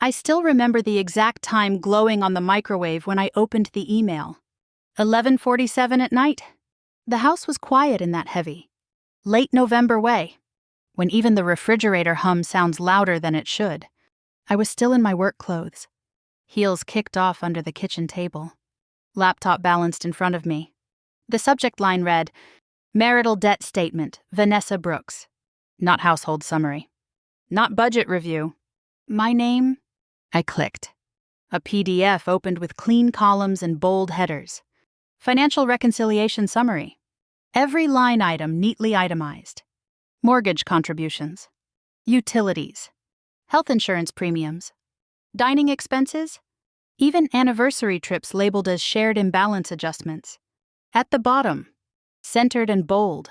I still remember the exact time glowing on the microwave when I opened the email. 11:47 at night. The house was quiet in that heavy, late November way, when even the refrigerator hum sounds louder than it should. I was still in my work clothes, heels kicked off under the kitchen table, laptop balanced in front of me. The subject line read, "Marital Debt Statement, Vanessa Brooks." Not household summary. Not budget review. My name? I clicked. A PDF opened with clean columns and bold headers. Financial reconciliation summary. Every line item neatly itemized. Mortgage contributions. Utilities. Health insurance premiums. Dining expenses. Even anniversary trips labeled as shared imbalance adjustments. At the bottom, centered and bold,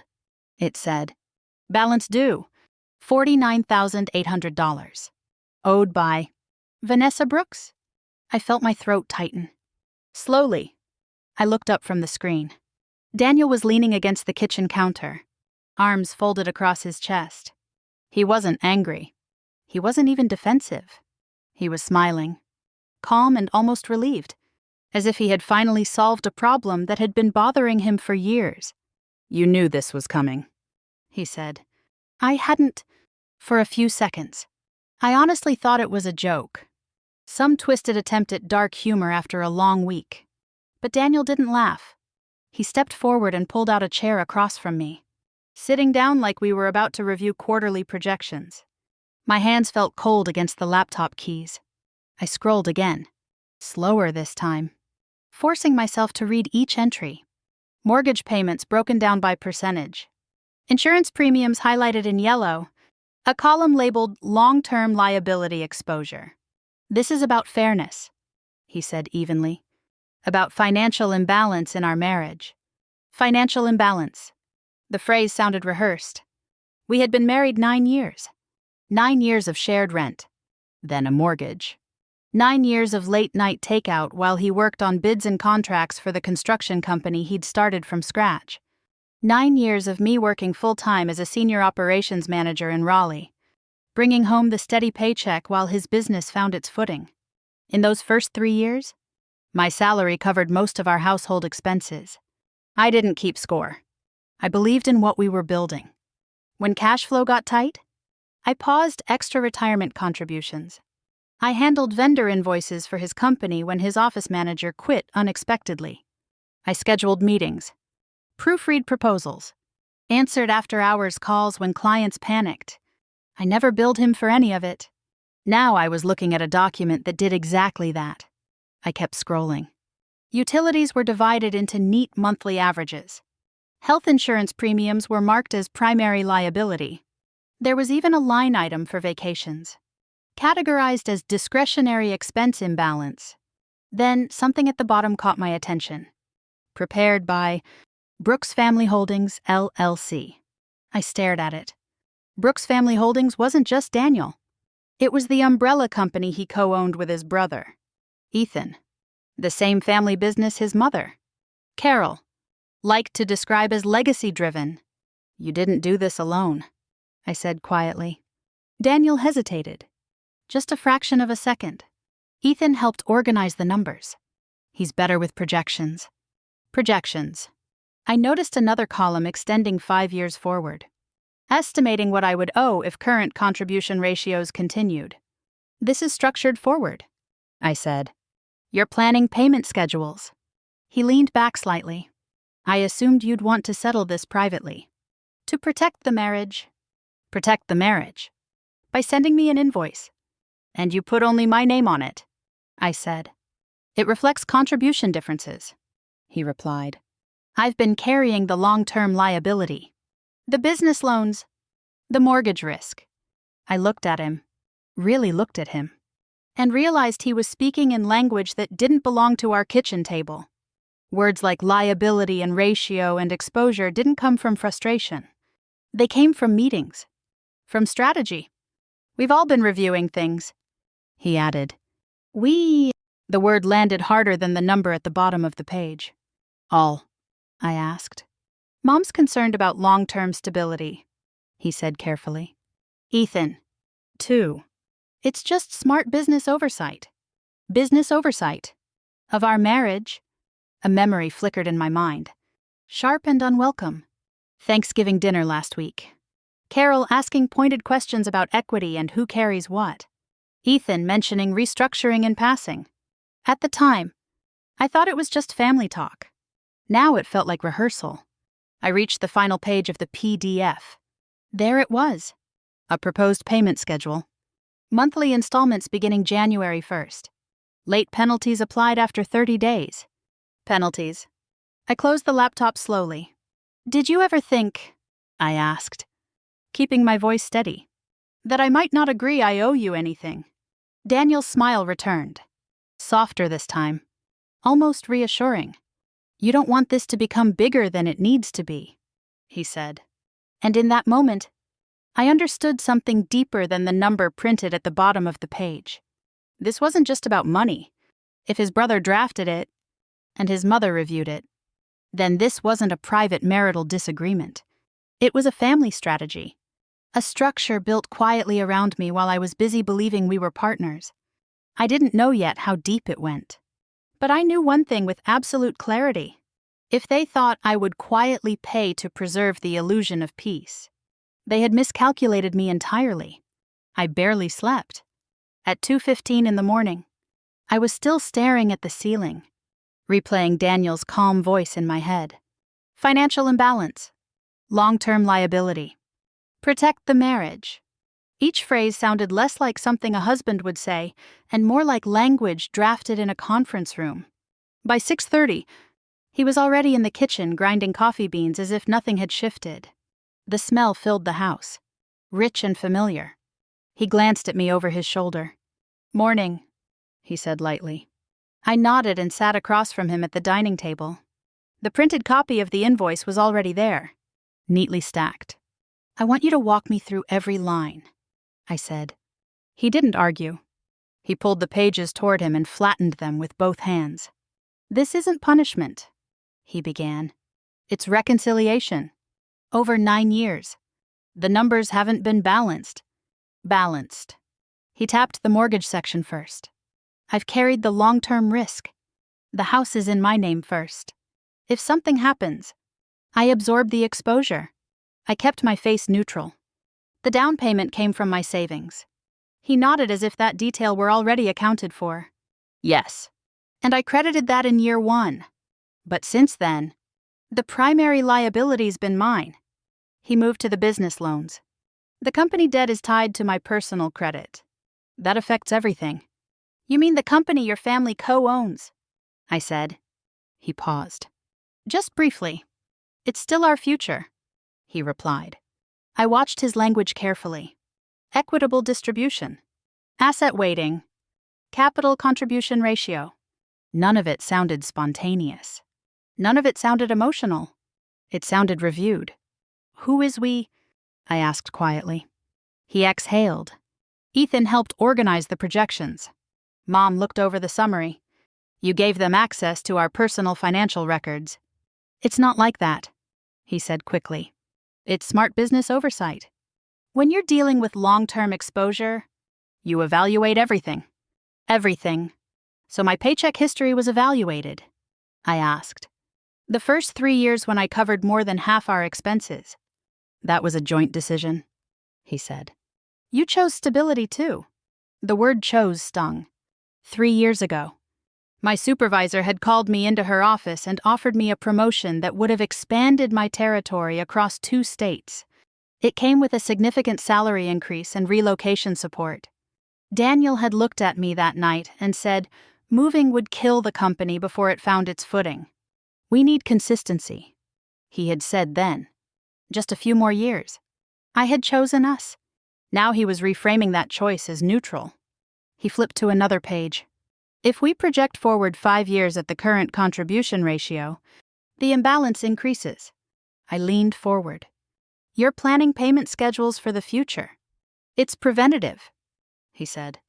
it said, balance due, $49,800. Owed by Vanessa Brooks? I felt my throat tighten. Slowly, I looked up from the screen. Daniel was leaning against the kitchen counter, arms folded across his chest. He wasn't angry. He wasn't even defensive. He was smiling, calm and almost relieved, as if he had finally solved a problem that had been bothering him for years. "You knew this was coming," he said. I hadn't, for a few seconds. I honestly thought it was a joke. Some twisted attempt at dark humor after a long week. But Daniel didn't laugh. He stepped forward and pulled out a chair across from me, sitting down like we were about to review quarterly projections. My hands felt cold against the laptop keys. I scrolled again, slower this time, forcing myself to read each entry. Mortgage payments broken down by percentage. Insurance premiums highlighted in yellow. A column labeled long-term liability exposure. "This is about fairness," he said evenly. "About financial imbalance in our marriage." Financial imbalance. The phrase sounded rehearsed. We had been married 9 years. 9 years of shared rent. Then a mortgage. 9 years of late-night takeout while he worked on bids and contracts for the construction company he'd started from scratch. 9 years of me working full-time as a senior operations manager in Raleigh, bringing home the steady paycheck while his business found its footing. In those first 3 years, my salary covered most of our household expenses. I didn't keep score. I believed in what we were building. When cash flow got tight, I paused extra retirement contributions. I handled vendor invoices for his company when his office manager quit unexpectedly. I scheduled meetings, proofread proposals, answered after-hours calls when clients panicked. I never billed him for any of it. Now I was looking at a document that did exactly that. I kept scrolling. Utilities were divided into neat monthly averages. Health insurance premiums were marked as primary liability. There was even a line item for vacations, categorized as discretionary expense imbalance. Then something at the bottom caught my attention. Prepared by Brooks Family Holdings, LLC. I stared at it. Brooks Family Holdings wasn't just Daniel. It was the umbrella company he co-owned with his brother, Ethan. The same family business his mother, Carol, liked to describe as legacy-driven. "You didn't do this alone," I said quietly. Daniel hesitated. Just a fraction of a second. Ethan helped organize the numbers. He's better with projections. Projections. I noticed another column extending 5 years forward, estimating what I would owe if current contribution ratios continued. "This is structured forward," I said. "You're planning payment schedules." He leaned back slightly. "I assumed you'd want to settle this privately. To protect the marriage." "Protect the marriage?" "By sending me an invoice." "And you put only my name on it," I said. "It reflects contribution differences," he replied. "I've been carrying the long-term liability. The business loans, the mortgage risk." I looked at him, really looked at him, and realized he was speaking in language that didn't belong to our kitchen table. Words like liability and ratio and exposure didn't come from frustration. They came from meetings, from strategy. "We've all been reviewing things," he added. The word landed harder than the number at the bottom of the page. "All?" I asked. "Mom's concerned about long-term stability," he said carefully. "Ethan, too. It's just smart business oversight. Business oversight. Of our marriage. A memory flickered in my mind. Sharp and unwelcome. Thanksgiving dinner last week. Carol asking pointed questions about equity and who carries what. Ethan mentioning restructuring in passing. At the time, I thought it was just family talk. Now it felt like rehearsal. I reached the final page of the PDF. There it was. A proposed payment schedule. Monthly installments beginning January 1st. Late penalties applied after 30 days. Penalties. I closed the laptop slowly. Did you ever think, I asked, keeping my voice steady, that I might not agree I owe you anything? Daniel's smile returned. Softer this time. Almost reassuring. You don't want this to become bigger than it needs to be, he said. And in that moment, I understood something deeper than the number printed at the bottom of the page. This wasn't just about money. If his brother drafted it, and his mother reviewed it, then this wasn't a private marital disagreement. It was a family strategy. A structure built quietly around me while I was busy believing we were partners. I didn't know yet how deep it went. But I knew one thing with absolute clarity. If they thought I would quietly pay to preserve the illusion of peace, they had miscalculated me entirely. I barely slept. At 2:15 in the morning, I was still staring at the ceiling, replaying Daniel's calm voice in my head. Financial imbalance. Long-term liability. Protect the marriage. Each phrase sounded less like something a husband would say and more like language drafted in a conference room. By 6:30, he was already in the kitchen grinding coffee beans as if nothing had shifted. The smell filled the house, rich and familiar. He glanced at me over his shoulder. Morning, he said lightly. I nodded and sat across from him at the dining table. The printed copy of the invoice was already there, neatly stacked. I want you to walk me through every line, I said. He didn't argue. He pulled the pages toward him and flattened them with both hands. This isn't punishment, he began. It's reconciliation. Over 9 years. The numbers haven't been balanced. Balanced. He tapped the mortgage section first. I've carried the long-term risk. The house is in my name first. If something happens, I absorb the exposure. I kept my face neutral. The down payment came from my savings. He nodded as if that detail were already accounted for. Yes. And I credited that in year 1. But since then, the primary liability's been mine. He moved to the business loans. The company debt is tied to my personal credit. That affects everything. You mean the company your family co-owns? I said. He paused. Just briefly. It's still our future, he replied. I watched his language carefully. Equitable distribution. Asset weighting. Capital contribution ratio. None of it sounded spontaneous. None of it sounded emotional. It sounded reviewed. Who is we? I asked quietly. He exhaled. Ethan helped organize the projections. Mom looked over the summary. You gave them access to our personal financial records. It's not like that, he said quickly. It's smart business oversight. When you're dealing with long-term exposure, you evaluate everything. Everything. So my paycheck history was evaluated. I asked. The first 3 years when I covered more than half our expenses. That was a joint decision, he said. You chose stability too. The word chose stung. 3 years ago. My supervisor had called me into her office and offered me a promotion that would have expanded my territory across 2 states. It came with a significant salary increase and relocation support. Daniel had looked at me that night and said, moving would kill the company before it found its footing. We need consistency, he had said then. Just a few more years. I had chosen us. Now he was reframing that choice as neutral. He flipped to another page. If we project forward 5 years at the current contribution ratio, the imbalance increases. I leaned forward. You're planning payment schedules for the future. It's preventative, he said.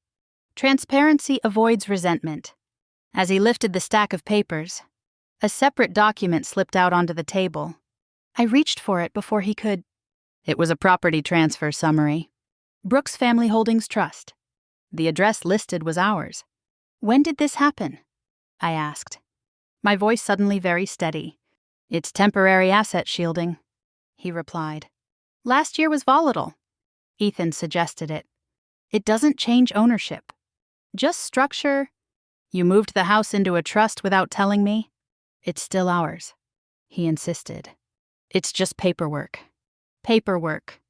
Transparency avoids resentment. As he lifted the stack of papers, a separate document slipped out onto the table. I reached for it before he could. It was a property transfer summary. Brooks Family Holdings Trust. The address listed was ours. When did this happen? I asked. My voice suddenly very steady. It's temporary asset shielding, he replied. Last year was volatile. Ethan suggested it. It doesn't change ownership. Just structure. You moved the house into a trust without telling me? It's still ours, he insisted. It's just paperwork. Paperwork.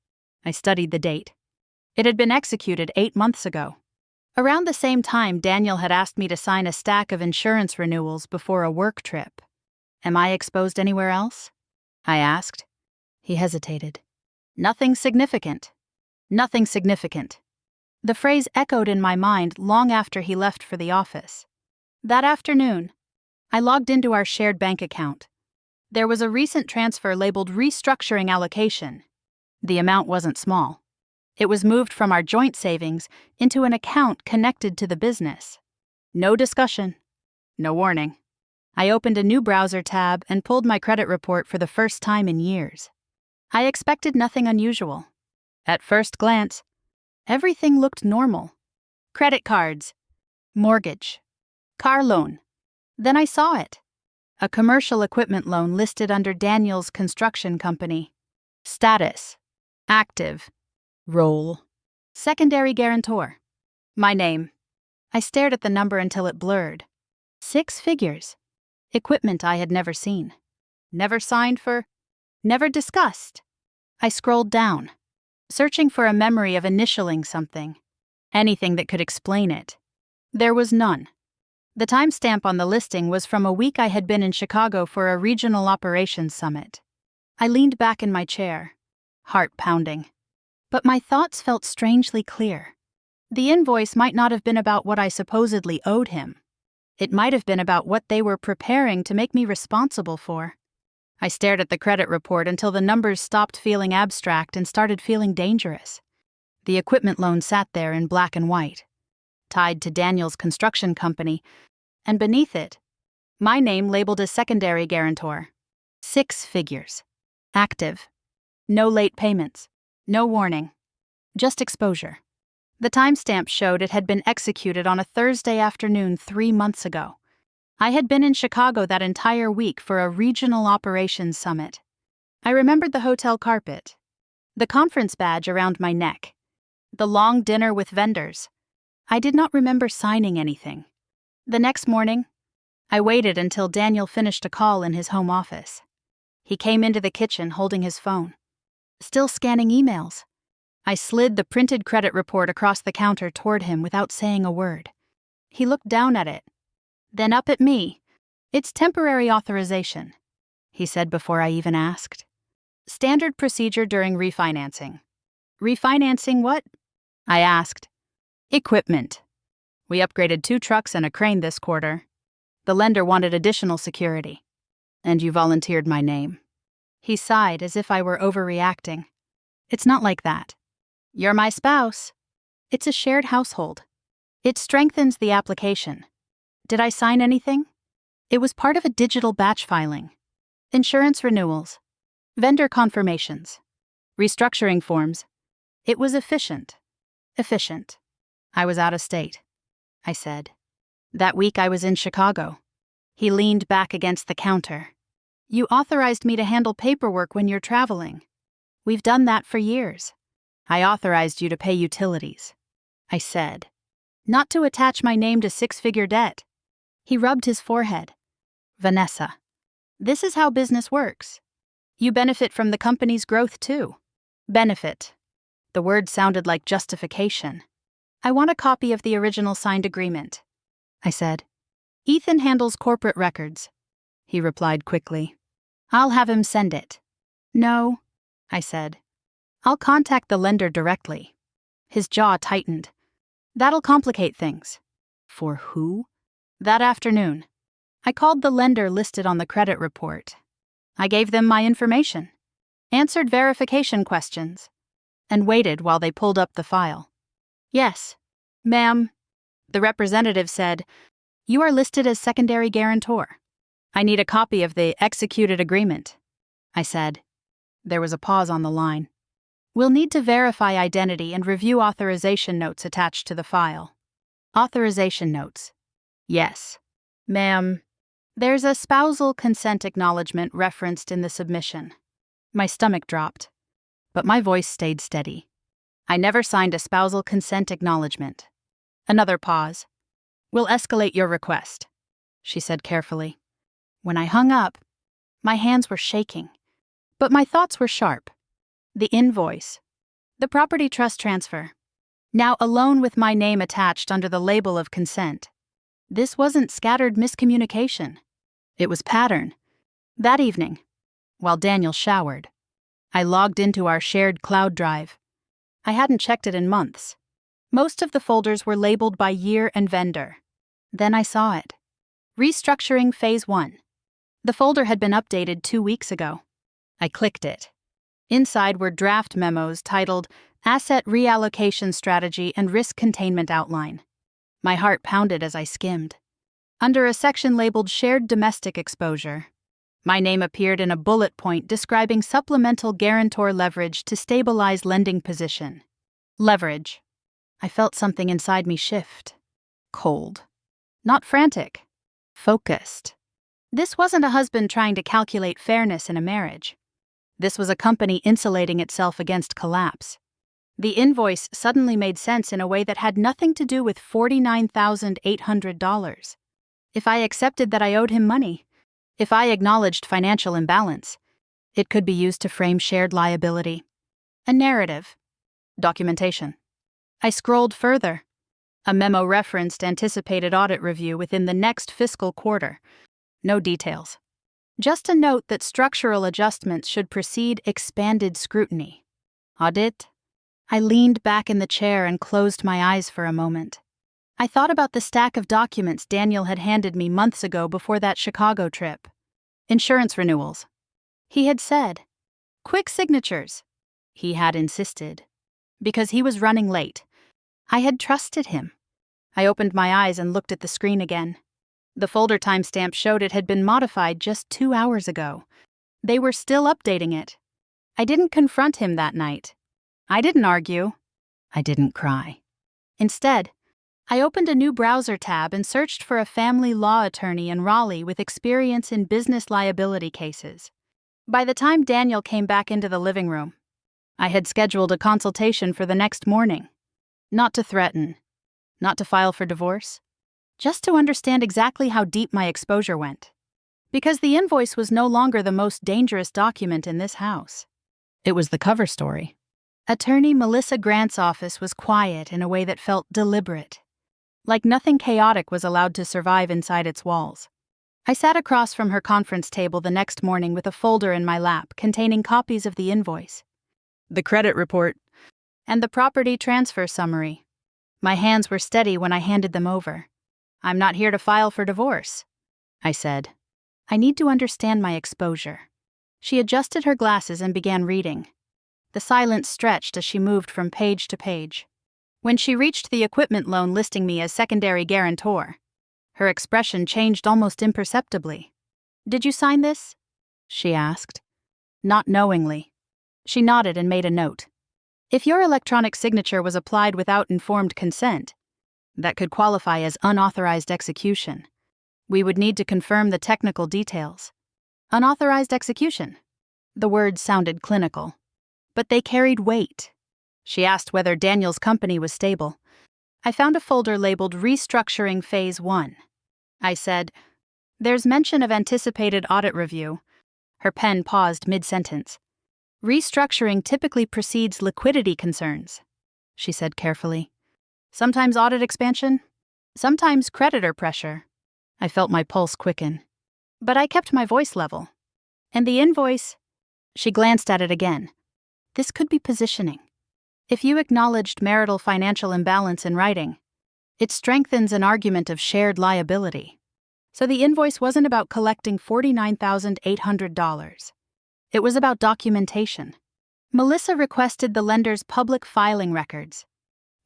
I studied the date. It had been executed 8 months ago. Around the same time, Daniel had asked me to sign a stack of insurance renewals before a work trip. Am I exposed anywhere else? I asked. He hesitated. Nothing significant. Nothing significant. The phrase echoed in my mind long after he left for the office. That afternoon, I logged into our shared bank account. There was a recent transfer labeled restructuring allocation. The amount wasn't small. It was moved from our joint savings into an account connected to the business. No discussion. No warning. I opened a new browser tab and pulled my credit report for the first time in years. I expected nothing unusual. At first glance, everything looked normal. Credit cards, mortgage, car loan. Then I saw it. A commercial equipment loan listed under Daniel's construction company. Status, active, role, secondary guarantor. My name. I stared at the number until it blurred. 6 figures. Equipment I had never seen. Never signed for. Never discussed. I scrolled down, searching for a memory of initialing something. Anything that could explain it. There was none. The timestamp on the listing was from a week I had been in Chicago for a regional operations summit. I leaned back in my chair, heart pounding. But my thoughts felt strangely clear. The invoice might not have been about what I supposedly owed him. It might have been about what they were preparing to make me responsible for. I stared at the credit report until the numbers stopped feeling abstract and started feeling dangerous. The equipment loan sat there in black and white, tied to Daniel's construction company, and beneath it, my name labeled as secondary guarantor. 6 figures. Active. No late payments. No warning. Just exposure. The timestamp showed it had been executed on a Thursday afternoon 3 months ago. I had been in Chicago that entire week for a regional operations summit. I remembered the hotel carpet, the conference badge around my neck, the long dinner with vendors. I did not remember signing anything. The next morning, I waited until Daniel finished a call in his home office. He came into the kitchen holding his phone, still scanning emails. I slid the printed credit report across the counter toward him without saying a word. He looked down at it, then up at me. It's temporary authorization, he said before I even asked. Standard procedure during refinancing. Refinancing what? I asked. Equipment. We upgraded 2 trucks and a crane this quarter. The lender wanted additional security. And you volunteered my name. He sighed as if I were overreacting. It's not like that. You're my spouse. It's a shared household. It strengthens the application. Did I sign anything? It was part of a digital batch filing. Insurance renewals. Vendor confirmations. Restructuring forms. It was efficient. Efficient. I was out of state, I said. That week I was in Chicago. He leaned back against the counter. You authorized me to handle paperwork when you're traveling. We've done that for years. I authorized you to pay utilities, I said. Not to attach my name to 6-figure debt. He rubbed his forehead. Vanessa, this is how business works. You benefit from the company's growth too. Benefit. The word sounded like justification. I want a copy of the original signed agreement, I said. Ethan handles corporate records, he replied quickly. I'll have him send it. No, I said. I'll contact the lender directly. His jaw tightened. That'll complicate things. For who? That afternoon, I called the lender listed on the credit report. I gave them my information, answered verification questions, and waited while they pulled up the file. Yes, ma'am, the representative said, you are listed as secondary guarantor. I need a copy of the executed agreement, I said. There was a pause on the line. We'll need to verify identity and review authorization notes attached to the file. Authorization notes. Yes. Ma'am, there's a spousal consent acknowledgement referenced in the submission. My stomach dropped, but my voice stayed steady. I never signed a spousal consent acknowledgement. Another pause. We'll escalate your request, she said carefully. When I hung up, my hands were shaking, but my thoughts were sharp. The invoice. The property trust transfer. Now a loan with my name attached under the label of consent. This wasn't scattered miscommunication. It was pattern. That evening, while Daniel showered, I logged into our shared cloud drive. I hadn't checked it in months. Most of the folders were labeled by year and vendor. Then I saw it. Restructuring Phase 1. The folder had been updated 2 weeks ago. I clicked it. Inside were draft memos titled Asset Reallocation Strategy and Risk Containment Outline. My heart pounded as I skimmed. Under a section labeled Shared Domestic Exposure, my name appeared in a bullet point describing supplemental guarantor leverage to stabilize lending position. Leverage. I felt something inside me shift. Cold. Not frantic. Focused. This wasn't a husband trying to calculate fairness in a marriage. This was a company insulating itself against collapse. The invoice suddenly made sense in a way that had nothing to do with $49,800. If I accepted that I owed him money, if I acknowledged financial imbalance, it could be used to frame shared liability. A narrative. Documentation. I scrolled further. A memo referenced anticipated audit review within the next fiscal quarter. No details. Just a note that structural adjustments should precede expanded scrutiny. Audit? I leaned back in the chair and closed my eyes for a moment. I thought about the stack of documents Daniel had handed me months ago before that Chicago trip. Insurance renewals. He had said. Quick signatures. He had insisted. Because he was running late. I had trusted him. I opened my eyes and looked at the screen again. The folder timestamp showed it had been modified just 2 hours ago. They were still updating it. I didn't confront him that night. I didn't argue. I didn't cry. Instead, I opened a new browser tab and searched for a family law attorney in Raleigh with experience in business liability cases. By the time Daniel came back into the living room, I had scheduled a consultation for the next morning. Not to threaten, not to file for divorce, just to understand exactly how deep my exposure went. Because the invoice was no longer the most dangerous document in this house. It was the cover story. Attorney Melissa Grant's office was quiet in a way that felt deliberate. Like nothing chaotic was allowed to survive inside its walls. I sat across from her conference table the next morning with a folder in my lap containing copies of the invoice, the credit report, and the property transfer summary. My hands were steady when I handed them over. I'm not here to file for divorce, I said. I need to understand my exposure. She adjusted her glasses and began reading. The silence stretched as she moved from page to page. When she reached the equipment loan listing me as secondary guarantor, her expression changed almost imperceptibly. Did you sign this? She asked. Not knowingly. She nodded and made a note. If your electronic signature was applied without informed consent, that could qualify as unauthorized execution. We would need to confirm the technical details. Unauthorized execution. The words sounded clinical, but they carried weight. She asked whether Daniel's company was stable. I found a folder labeled Restructuring Phase 1. I said, There's mention of anticipated audit review. Her pen paused mid-sentence. Restructuring typically precedes liquidity concerns, she said carefully. Sometimes audit expansion, sometimes creditor pressure. I felt my pulse quicken. But I kept my voice level. And the invoice, she glanced at it again. This could be positioning. If you acknowledged marital financial imbalance in writing, it strengthens an argument of shared liability. So the invoice wasn't about collecting $49,800. It was about documentation. Melissa requested the lender's public filing records.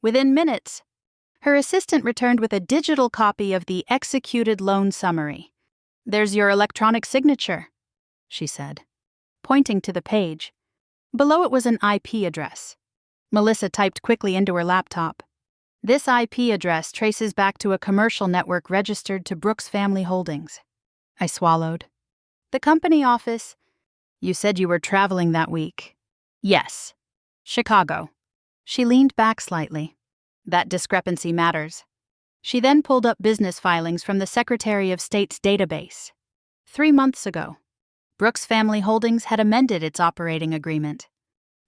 Within minutes, her assistant returned with a digital copy of the executed loan summary. There's your electronic signature, she said, pointing to the page. Below it was an IP address. Melissa typed quickly into her laptop. This IP address traces back to a commercial network registered to Brooks Family Holdings. I swallowed. The company office? You said you were traveling that week. Yes. Chicago. She leaned back slightly. That discrepancy matters. She then pulled up business filings from the Secretary of State's database. 3 months ago, Brooks Family Holdings had amended its operating agreement.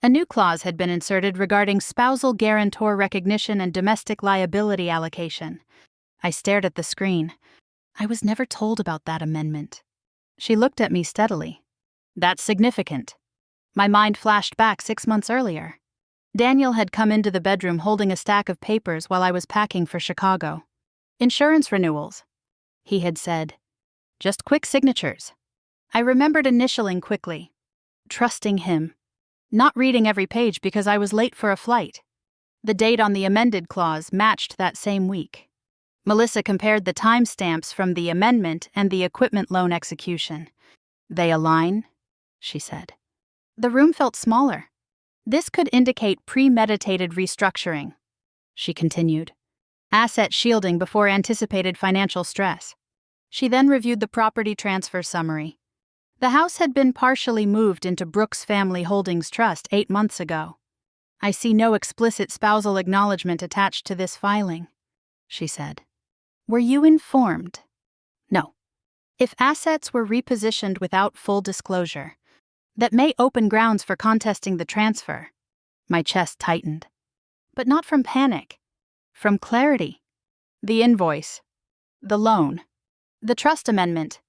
A new clause had been inserted regarding spousal guarantor recognition and domestic liability allocation. I stared at the screen. I was never told about that amendment. She looked at me steadily. That's significant. My mind flashed back 6 months earlier. Daniel had come into the bedroom holding a stack of papers while I was packing for Chicago. Insurance renewals, he had said. Just quick signatures. I remembered initialing quickly, trusting him, not reading every page because I was late for a flight. The date on the amended clause matched that same week. Melissa compared the timestamps from the amendment and the equipment loan execution. They align, she said. The room felt smaller. This could indicate premeditated restructuring, she continued. Asset shielding before anticipated financial stress. She then reviewed the property transfer summary. The house had been partially moved into Brooks Family Holdings Trust 8 months ago. I see no explicit spousal acknowledgement attached to this filing, she said. Were you informed? No. If assets were repositioned without full disclosure, that may open grounds for contesting the transfer. My chest tightened. But not from panic. From clarity. The invoice. The loan. The trust amendment.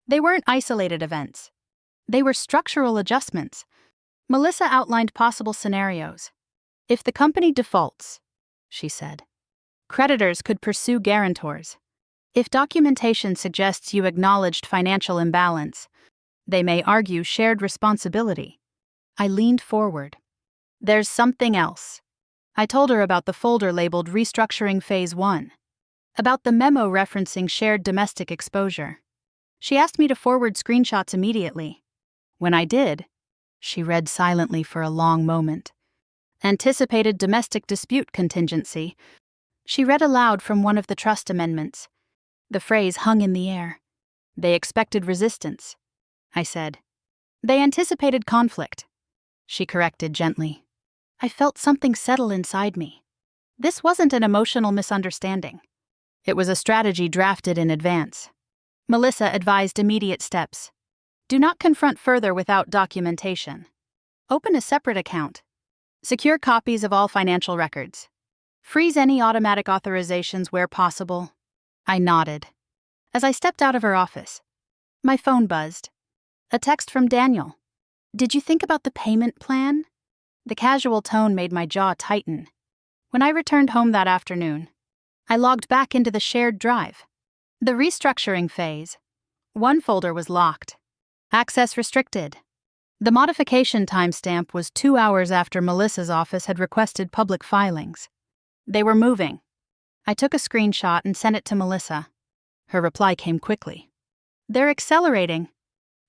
They weren't isolated events. They were structural adjustments. Melissa outlined possible scenarios. If the company defaults, she said, creditors could pursue guarantors. If documentation suggests you acknowledged financial imbalance, they may argue shared responsibility. I leaned forward. There's something else. I told her about the folder labeled Restructuring Phase 1, about the memo referencing shared domestic exposure. She asked me to forward screenshots immediately. When I did, she read silently for a long moment. Anticipated domestic dispute contingency. She read aloud from one of the trust amendments. The phrase hung in the air. They expected resistance, I said. They anticipated conflict, she corrected gently. I felt something settle inside me. This wasn't an emotional misunderstanding. It was a strategy drafted in advance. Melissa advised immediate steps. Do not confront further without documentation. Open a separate account. Secure copies of all financial records. Freeze any automatic authorizations where possible. I nodded. As I stepped out of her office, my phone buzzed. A text from Daniel. Did you think about the payment plan? The casual tone made my jaw tighten. When I returned home that afternoon, I logged back into the shared drive. The restructuring phase. One folder was locked. Access restricted. The modification timestamp was 2 hours after Melissa's office had requested public filings. They were moving. I took a screenshot and sent it to Melissa. Her reply came quickly. They're accelerating.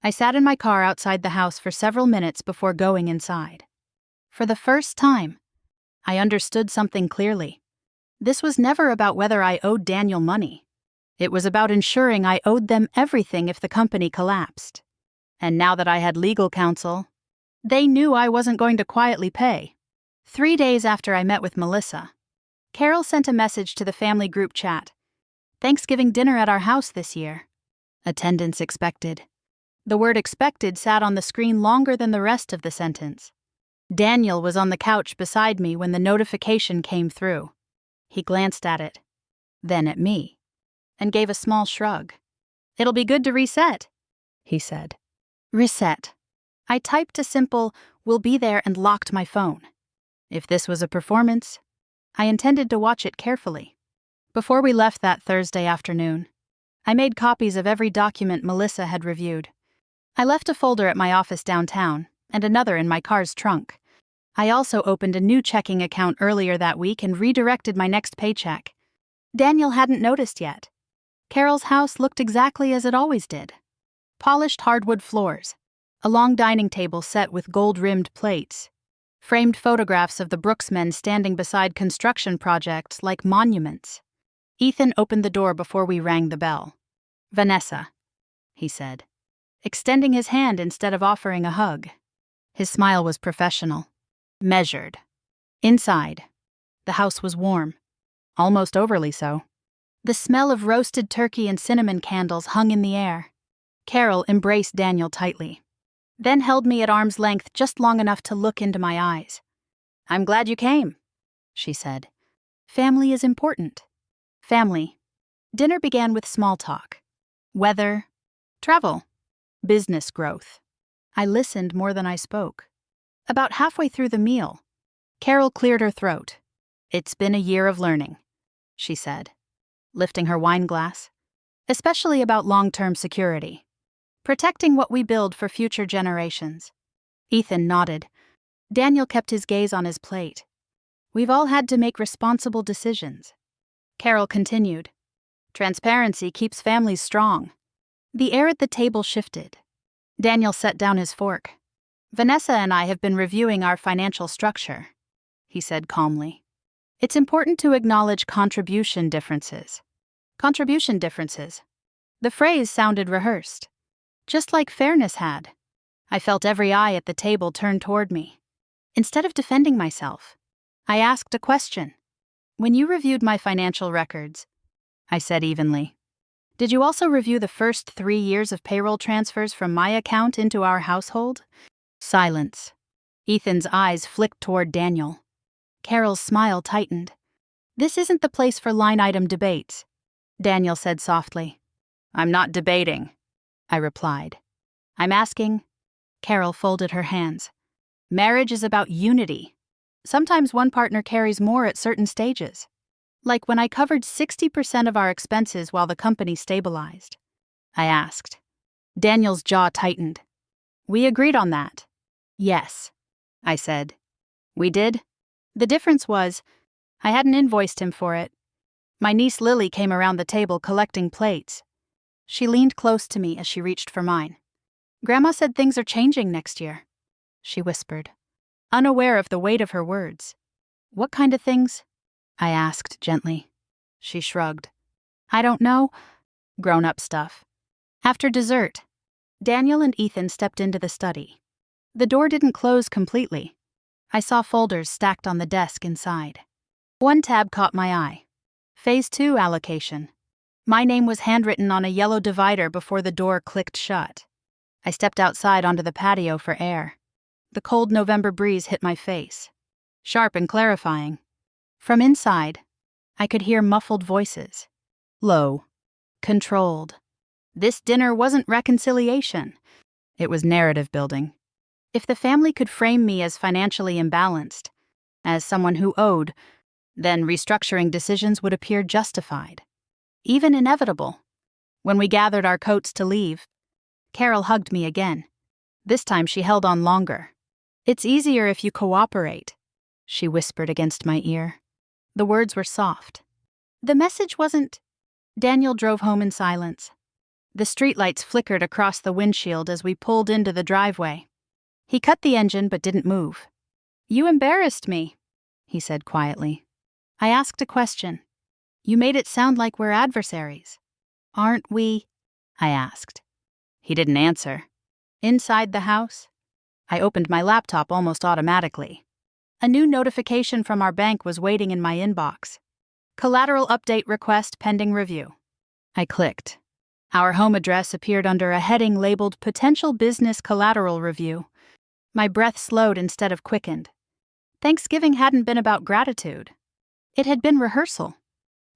I sat in my car outside the house for several minutes before going inside. For the first time, I understood something clearly. This was never about whether I owed Daniel money. It was about ensuring I owed them everything if the company collapsed. And now that I had legal counsel, they knew I wasn't going to quietly pay. 3 days after I met with Melissa, Carol sent a message to the family group chat. Thanksgiving dinner at our house this year. Attendance expected. The word expected sat on the screen longer than the rest of the sentence. Daniel was on the couch beside me when the notification came through. He glanced at it, then at me, and gave a small shrug. It'll be good to reset, he said. Reset. I typed a simple, "We'll be there," and locked my phone. If this was a performance, I intended to watch it carefully. Before we left that Thursday afternoon, I made copies of every document Melissa had reviewed. I left a folder at my office downtown and another in my car's trunk. I also opened a new checking account earlier that week and redirected my next paycheck. Daniel hadn't noticed yet. Carol's house looked exactly as it always did. Polished hardwood floors, A long dining table set with gold-rimmed plates. Framed photographs of the Brooks men standing beside construction projects like monuments. Ethan opened the door before we rang the bell. "Vanessa," he said, extending his hand instead of offering a hug. His smile was professional, measured. Inside, the house was warm, almost overly so. The smell of roasted turkey and cinnamon candles hung in the air. Carol embraced Daniel tightly, then held me at arm's length just long enough to look into my eyes. "I'm glad you came," she said. "Family is important." Family. Dinner began with small talk. Weather, travel, business growth. I listened more than I spoke. About halfway through the meal, Carol cleared her throat. "It's been a year of learning," she said, lifting her wine glass, "especially about long-term security. Protecting what we build for future generations." Ethan nodded. Daniel kept his gaze on his plate. "We've all had to make responsible decisions." Carol continued. "Transparency keeps families strong." The air at the table shifted. Daniel set down his fork. "Vanessa and I have been reviewing our financial structure," he said calmly. "It's important to acknowledge contribution differences." Contribution differences. The phrase sounded rehearsed, just like fairness had. I felt every eye at the table turn toward me. Instead of defending myself, I asked a question. "When you reviewed my financial records," I said evenly, "did you also review the first 3 years of payroll transfers from my account into our household?" Silence. Ethan's eyes flicked toward Daniel. Carol's smile tightened. "This isn't the place for line-item debates," Daniel said softly. "I'm not debating," I replied. "I'm asking." Carol folded her hands. "Marriage is about unity. Sometimes one partner carries more at certain stages. Like when I covered 60% of our expenses while the company stabilized." I asked. Daniel's jaw tightened. "We agreed on that." "Yes," I said. "We did?" The difference was, I hadn't invoiced him for it. My niece Lily came around the table collecting plates. She leaned close to me as she reached for mine. "Grandma said things are changing next year," she whispered, unaware of the weight of her words. "What kind of things?" I asked gently. She shrugged. "I don't know. Grown-up stuff." After dessert, Daniel and Ethan stepped into the study. The door didn't close completely. I saw folders stacked on the desk inside. One tab caught my eye. Phase 2 allocation. My name was handwritten on a yellow divider before the door clicked shut. I stepped outside onto the patio for air. The cold November breeze hit my face, sharp and clarifying. From inside, I could hear muffled voices. Low. Controlled. This dinner wasn't reconciliation. It was narrative building. If the family could frame me as financially imbalanced, as someone who owed, then restructuring decisions would appear justified, even inevitable. When we gathered our coats to leave, Carol hugged me again. This time she held on longer. "It's easier if you cooperate," she whispered against my ear. The words were soft. The message wasn't... Daniel drove home in silence. The streetlights flickered across the windshield as we pulled into the driveway. He cut the engine but didn't move. "You embarrassed me," he said quietly. I asked a question. "You made it sound like we're adversaries." "Aren't we?" I asked. He didn't answer. Inside the house, I opened my laptop almost automatically. A new notification from our bank was waiting in my inbox. "Collateral update request pending review." I clicked. Our home address appeared under a heading labeled Potential Business Collateral Review. My breath slowed instead of quickened. Thanksgiving hadn't been about gratitude. It had been rehearsal.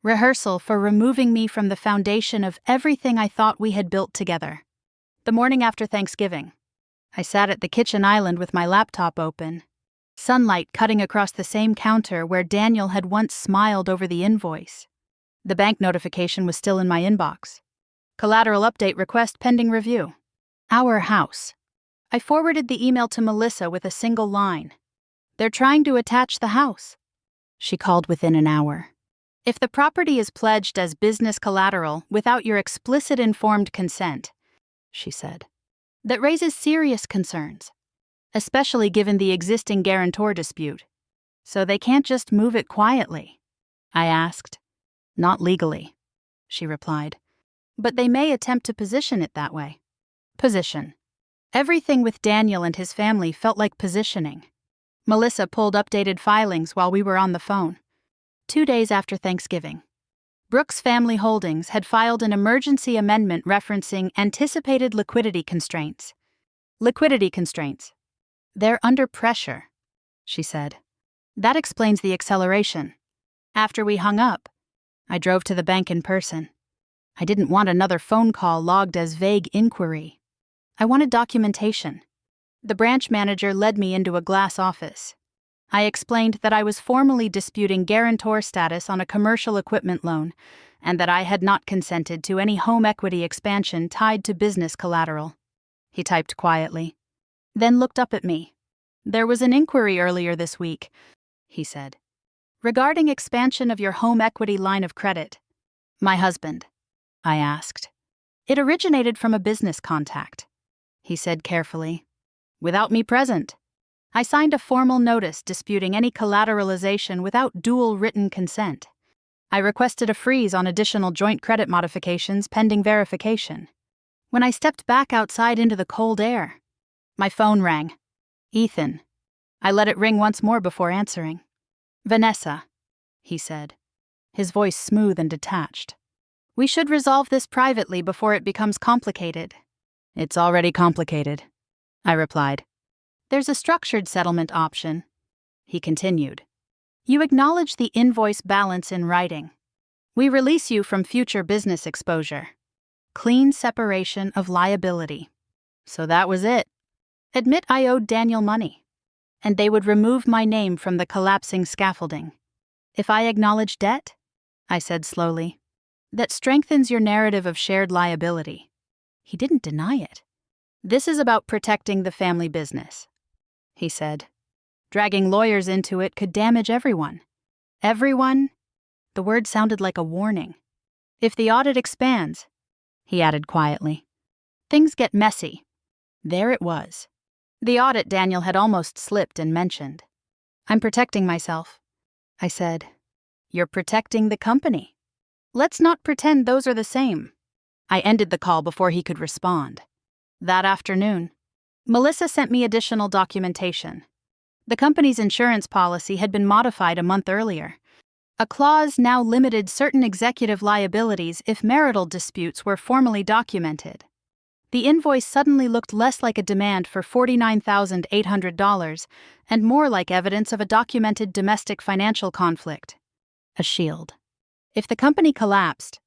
Rehearsal for removing me from the foundation of everything I thought we had built together. The morning after Thanksgiving, I sat at the kitchen island with my laptop open, sunlight cutting across the same counter where Daniel had once smiled over the invoice. The bank notification was still in my inbox. Collateral update request pending review. Our house. I forwarded the email to Melissa with a single line. "They're trying to attach the house." She called within an hour. "If the property is pledged as business collateral without your explicit informed consent," she said, That raises serious concerns, especially given the existing guarantor dispute. So they can't just move it quietly? I asked. Not legally, she replied. But they may attempt to position it that way. Position. Everything with Daniel and his family felt like positioning. Melissa pulled updated filings while we were on the phone. 2 days after Thanksgiving, Brooks Family Holdings had filed an emergency amendment referencing anticipated liquidity constraints. Liquidity constraints. They're under pressure, she said. That explains the acceleration. After we hung up, I drove to the bank in person. I didn't want another phone call logged as vague inquiry. I wanted documentation. The branch manager led me into a glass office. I explained that I was formally disputing guarantor status on a commercial equipment loan and that I had not consented to any home equity expansion tied to business collateral. He typed quietly, then looked up at me. There was an inquiry earlier this week, he said, regarding expansion of your home equity line of credit. My husband, I asked. It originated from a business contact, he said carefully. Without me present. I signed a formal notice disputing any collateralization without dual written consent. I requested a freeze on additional joint credit modifications pending verification. When I stepped back outside into the cold air, my phone rang. Ethan. I let it ring once more before answering. Vanessa, he said, his voice smooth and detached. We should resolve this privately before it becomes complicated. It's already complicated, I replied. There's a structured settlement option, he continued. You acknowledge the invoice balance in writing. We release you from future business exposure. Clean separation of liability. So that was it. Admit I owed Daniel money, and they would remove my name from the collapsing scaffolding. If I acknowledge debt, I said slowly, that strengthens your narrative of shared liability. He didn't deny it. This is about protecting the family business, he said. Dragging lawyers into it could damage everyone. Everyone? The word sounded like a warning. If the audit expands, he added quietly, things get messy. There it was. The audit Daniel had almost slipped and mentioned. I'm protecting myself, I said. You're protecting the company. Let's not pretend those are the same. I ended the call before he could respond. That afternoon, Melissa sent me additional documentation. The company's insurance policy had been modified a month earlier. A clause now limited certain executive liabilities if marital disputes were formally documented. The invoice suddenly looked less like a demand for $49,800 and more like evidence of a documented domestic financial conflict. A shield. If the company collapsed,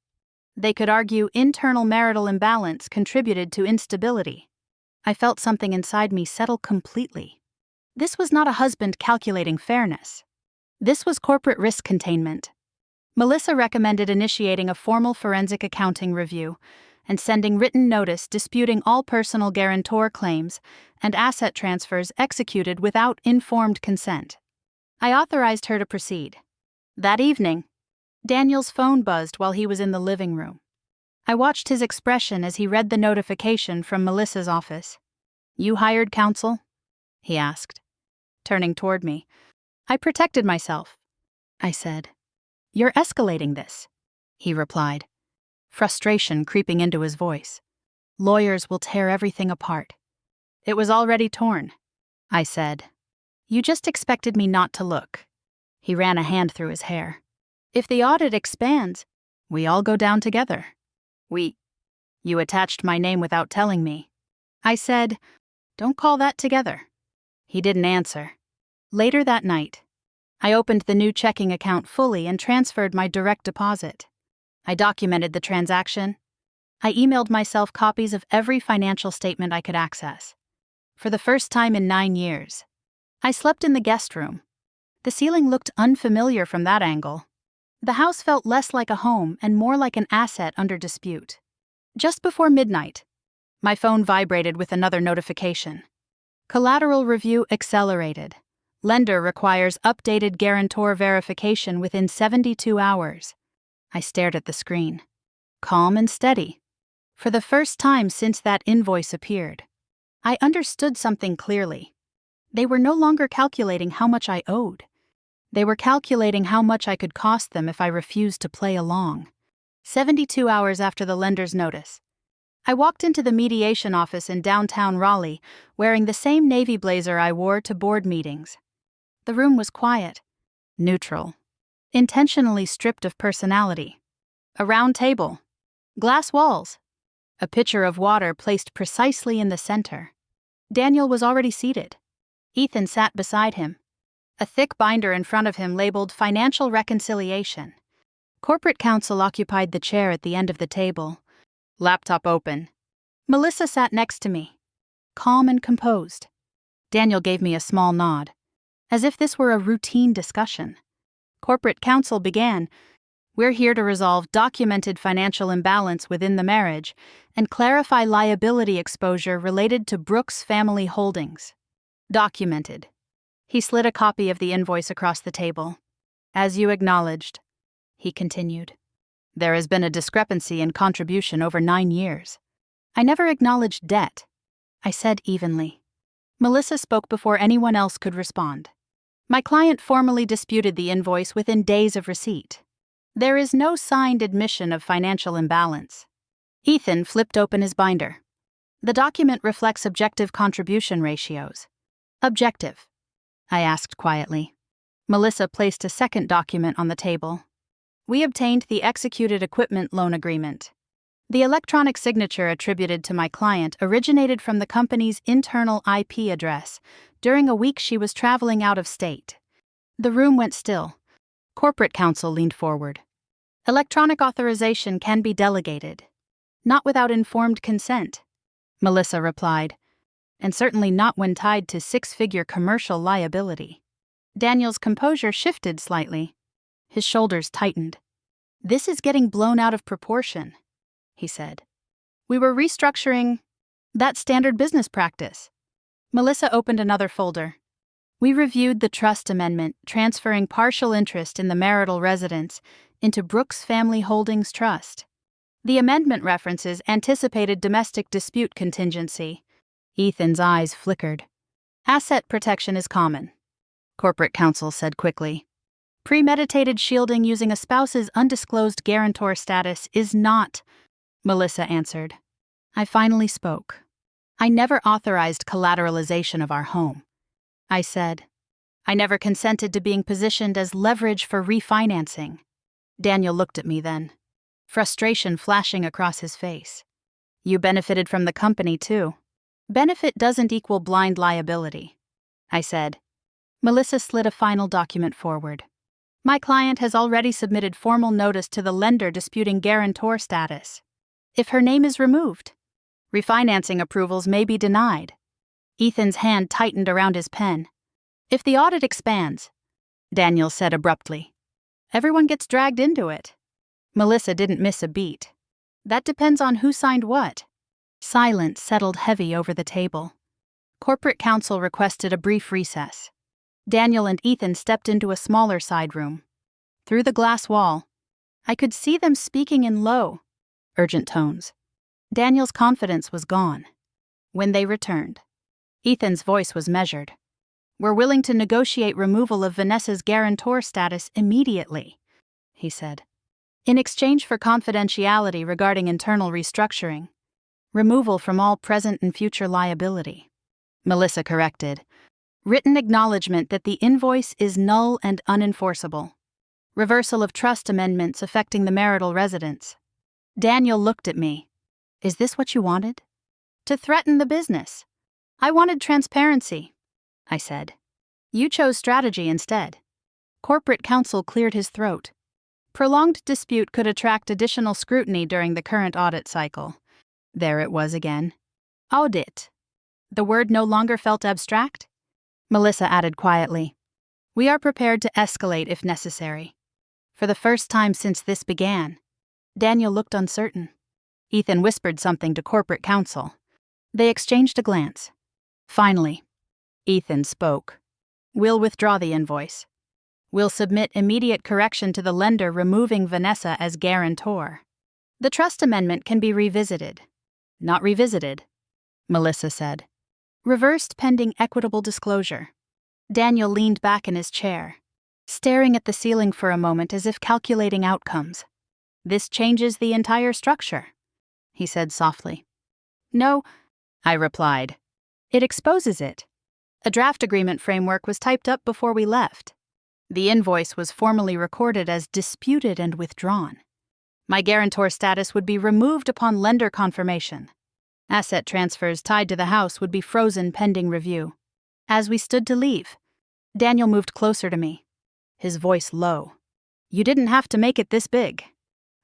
they could argue internal marital imbalance contributed to instability. I felt something inside me settle completely. This was not a husband calculating fairness. This was corporate risk containment. Melissa recommended initiating a formal forensic accounting review and sending written notice disputing all personal guarantor claims and asset transfers executed without informed consent. I authorized her to proceed. That evening, Daniel's phone buzzed while he was in the living room. I watched his expression as he read the notification from Melissa's office. You hired counsel? He asked, turning toward me. I protected myself, I said. You're escalating this, he replied, frustration creeping into his voice. Lawyers will tear everything apart. It was already torn, I said. You just expected me not to look. He ran a hand through his hair. If the audit expands, we all go down together. You attached my name without telling me. I said, don't call that together. He didn't answer. Later that night, I opened the new checking account fully and transferred my direct deposit. I documented the transaction. I emailed myself copies of every financial statement I could access. For the first time in 9 years, I slept in the guest room. The ceiling looked unfamiliar from that angle. The house felt less like a home and more like an asset under dispute. Just before midnight, my phone vibrated with another notification. Collateral review accelerated. Lender requires updated guarantor verification within 72 hours. I stared at the screen. Calm and steady. For the first time since that invoice appeared. I understood something clearly. They were no longer calculating how much I owed. They were calculating how much I could cost them if I refused to play along. 72 hours after the lender's notice, I walked into the mediation office in downtown Raleigh, wearing the same navy blazer I wore to board meetings. The room was quiet, neutral, intentionally stripped of personality. A round table, glass walls, a pitcher of water placed precisely in the center. Daniel was already seated. Ethan sat beside him. A thick binder in front of him labeled Financial Reconciliation. Corporate counsel occupied the chair at the end of the table, laptop open. Melissa sat next to me, calm and composed. Daniel gave me a small nod, as if this were a routine discussion. Corporate counsel began, "We're here to resolve documented financial imbalance within the marriage and clarify liability exposure related to Brooks Family Holdings." Documented. He slid a copy of the invoice across the table. "As you acknowledged," he continued, "there has been a discrepancy in contribution over 9 years. I never acknowledged debt," I said evenly. Melissa spoke before anyone else could respond. "My client formally disputed the invoice within days of receipt. There is no signed admission of financial imbalance." Ethan flipped open his binder. "The document reflects objective contribution ratios." "Objective?" I asked quietly. Melissa placed a second document on the table. "We obtained the executed equipment loan agreement. The electronic signature attributed to my client originated from the company's internal IP address during a week she was traveling out of state." The room went still. Corporate counsel leaned forward. "Electronic authorization can be delegated. Not without informed consent," Melissa replied, "and certainly not when tied to 6-figure commercial liability." Daniel's composure shifted slightly. His shoulders tightened. "This is getting blown out of proportion," he said. "We were restructuring that standard business practice." Melissa opened another folder. "We reviewed the trust amendment transferring partial interest in the marital residence into Brooks Family Holdings Trust. The amendment references anticipated domestic dispute contingency." Ethan's eyes flickered. "Asset protection is common," corporate counsel said quickly. "Premeditated shielding using a spouse's undisclosed guarantor status is not," Melissa answered. I finally spoke. "I never authorized collateralization of our home," I said. "I never consented to being positioned as leverage for refinancing." Daniel looked at me then, frustration flashing across his face. "You benefited from the company, too." "Benefit doesn't equal blind liability," I said. Melissa slid a final document forward. "My client has already submitted formal notice to the lender disputing guarantor status. If her name is removed, refinancing approvals may be denied." Ethan's hand tightened around his pen. "If the audit expands," Daniel said abruptly, "everyone gets dragged into it." Melissa didn't miss a beat. "That depends on who signed what." Silence settled heavy over the table. Corporate counsel requested a brief recess. Daniel and Ethan stepped into a smaller side room. Through the glass wall, I could see them speaking in low, urgent tones. Daniel's confidence was gone. When they returned, Ethan's voice was measured. "We're willing to negotiate removal of Vanessa's guarantor status immediately," he said, "in exchange for confidentiality regarding internal restructuring. Removal from all present and future liability." Melissa corrected. "Written acknowledgement that the invoice is null and unenforceable. Reversal of trust amendments affecting the marital residence." Daniel looked at me. "Is this what you wanted?" "To threaten the business. I wanted transparency," I said. "You chose strategy instead." Corporate counsel cleared his throat. "Prolonged dispute could attract additional scrutiny during the current audit cycle." There it was again. Audit. The word no longer felt abstract? Melissa added quietly, "We are prepared to escalate if necessary." For the first time since this began, Daniel looked uncertain. Ethan whispered something to corporate counsel. They exchanged a glance. Finally, Ethan spoke. "We'll withdraw the invoice. We'll submit immediate correction to the lender removing Vanessa as guarantor. The trust amendment can be revisited." "Not revisited," Melissa said. Reversed pending equitable disclosure. Daniel leaned back in his chair, staring at the ceiling for a moment as if calculating outcomes. This changes the entire structure, he said softly. No, I replied. It exposes it. A draft agreement framework was typed up before we left. The invoice was formally recorded as disputed and withdrawn. My guarantor status would be removed upon lender confirmation. Asset transfers tied to the house would be frozen pending review. As we stood to leave, Daniel moved closer to me, his voice low. You didn't have to make it this big.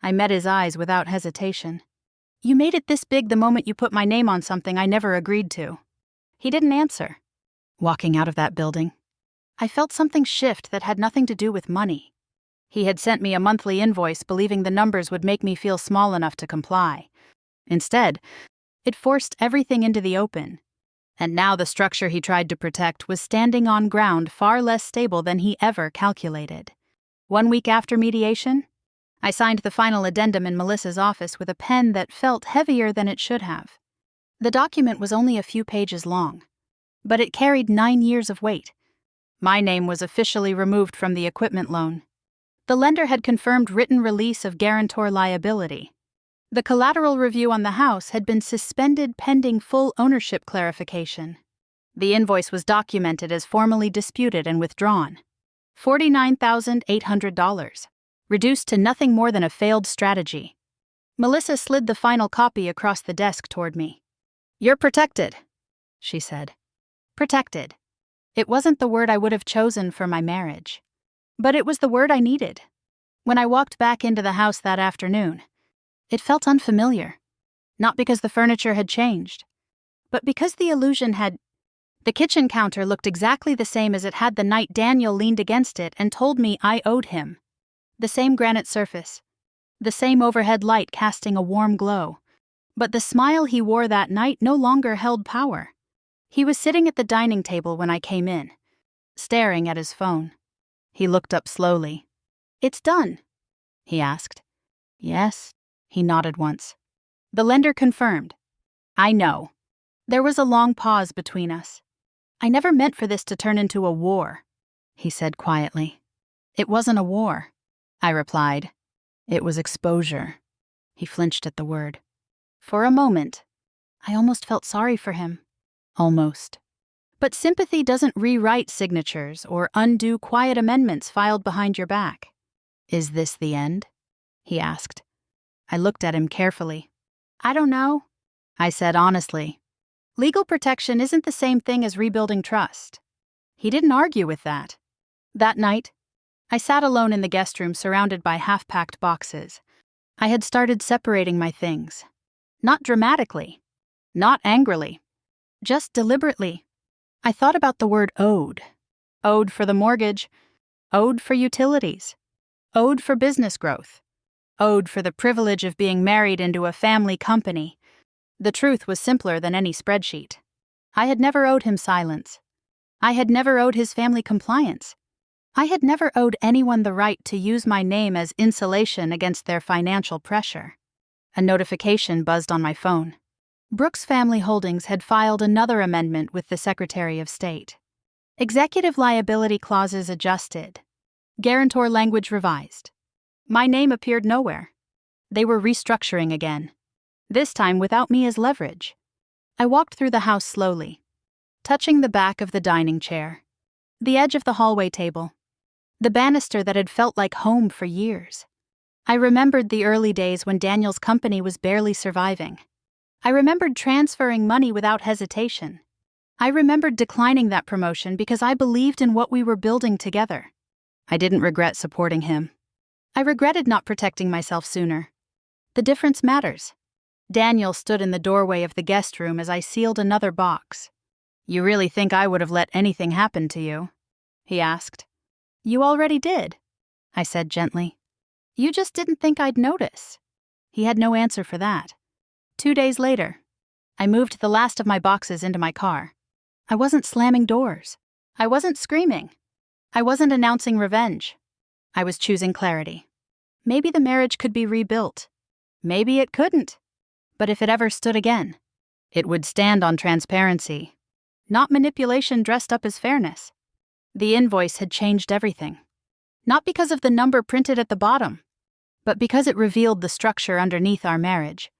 I met his eyes without hesitation. You made it this big the moment you put my name on something I never agreed to. He didn't answer. Walking out of that building, I felt something shift that had nothing to do with money. He had sent me a monthly invoice believing the numbers would make me feel small enough to comply. Instead, it forced everything into the open. And now the structure he tried to protect was standing on ground far less stable than he ever calculated. 1 week after mediation, I signed the final addendum in Melissa's office with a pen that felt heavier than it should have. The document was only a few pages long, but it carried 9 years of weight. My name was officially removed from the equipment loan. The lender had confirmed written release of guarantor liability. The collateral review on the house had been suspended pending full ownership clarification. The invoice was documented as formally disputed and withdrawn. $49,800. Reduced to nothing more than a failed strategy. Melissa slid the final copy across the desk toward me. You're protected, she said. Protected. It wasn't the word I would have chosen for my marriage, but it was the word I needed. When I walked back into the house that afternoon, it felt unfamiliar, not because the furniture had changed, but because the illusion had. The kitchen counter looked exactly the same as it had the night Daniel leaned against it and told me I owed him. The same granite surface, the same overhead light casting a warm glow. But the smile he wore that night no longer held power. He was sitting at the dining table when I came in, staring at his phone. He looked up slowly. It's done, he asked. Yes, he nodded once. The lender confirmed. I know. There was a long pause between us. I never meant for this to turn into a war, he said quietly. It wasn't a war, I replied. It was exposure. He flinched at the word. For a moment, I almost felt sorry for him. Almost. But sympathy doesn't rewrite signatures or undo quiet amendments filed behind your back. Is this the end? He asked. I looked at him carefully. I don't know, I said honestly. Legal protection isn't the same thing as rebuilding trust. He didn't argue with that. That night, I sat alone in the guest room surrounded by half-packed boxes. I had started separating my things. Not dramatically. Not angrily. Just deliberately. I thought about the word owed. Owed for the mortgage. Owed for utilities. Owed for business growth. Owed for the privilege of being married into a family company. The truth was simpler than any spreadsheet. I had never owed him silence. I had never owed his family compliance. I had never owed anyone the right to use my name as insulation against their financial pressure. A notification buzzed on my phone. Brooks Family Holdings had filed another amendment with the Secretary of State. Executive liability clauses adjusted. Guarantor language revised. My name appeared nowhere. They were restructuring again. This time without me as leverage. I walked through the house slowly, touching the back of the dining chair, the edge of the hallway table, the banister that had felt like home for years. I remembered the early days when Daniel's company was barely surviving. I remembered transferring money without hesitation. I remembered declining that promotion because I believed in what we were building together. I didn't regret supporting him. I regretted not protecting myself sooner. The difference matters. Daniel stood in the doorway of the guest room as I sealed another box. You really think I would have let anything happen to you? He asked. You already did, I said gently. You just didn't think I'd notice. He had no answer for that. 2 days later, I moved the last of my boxes into my car. I wasn't slamming doors. I wasn't screaming. I wasn't announcing revenge. I was choosing clarity. Maybe the marriage could be rebuilt. Maybe it couldn't. But if it ever stood again, it would stand on transparency. not manipulation dressed up as fairness. The invoice had changed everything. Not because of the number printed at the bottom, but because it revealed the structure underneath our marriage.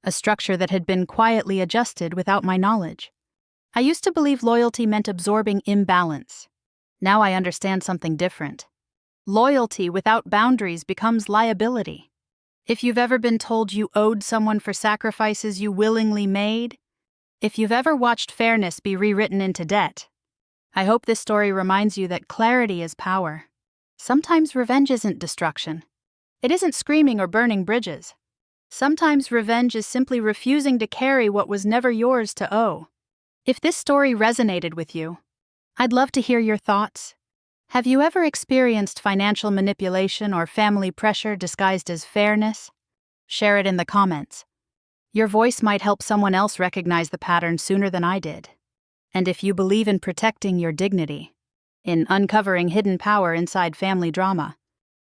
A structure that had been quietly adjusted without my knowledge. I used to believe loyalty meant absorbing imbalance. Now I understand something different. Loyalty without boundaries becomes liability. If you've ever been told you owed someone for sacrifices you willingly made, if you've ever watched fairness be rewritten into debt, I hope this story reminds you that clarity is power. Sometimes revenge isn't destruction. It isn't screaming or burning bridges. Sometimes revenge is simply refusing to carry what was never yours to owe. If this story resonated with you, I'd love to hear your thoughts. Have you ever experienced financial manipulation or family pressure disguised as fairness? Share it in the comments. Your voice might help someone else recognize the pattern sooner than I did. And if you believe in protecting your dignity, in uncovering hidden power inside family drama,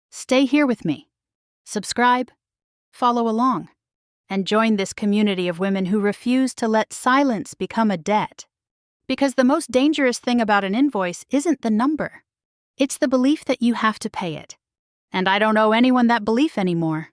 stay here with me. Subscribe, follow along, and join this community of women who refuse to let silence become a debt. Because the most dangerous thing about an invoice isn't the number. It's the belief that you have to pay it. And I don't owe anyone that belief anymore.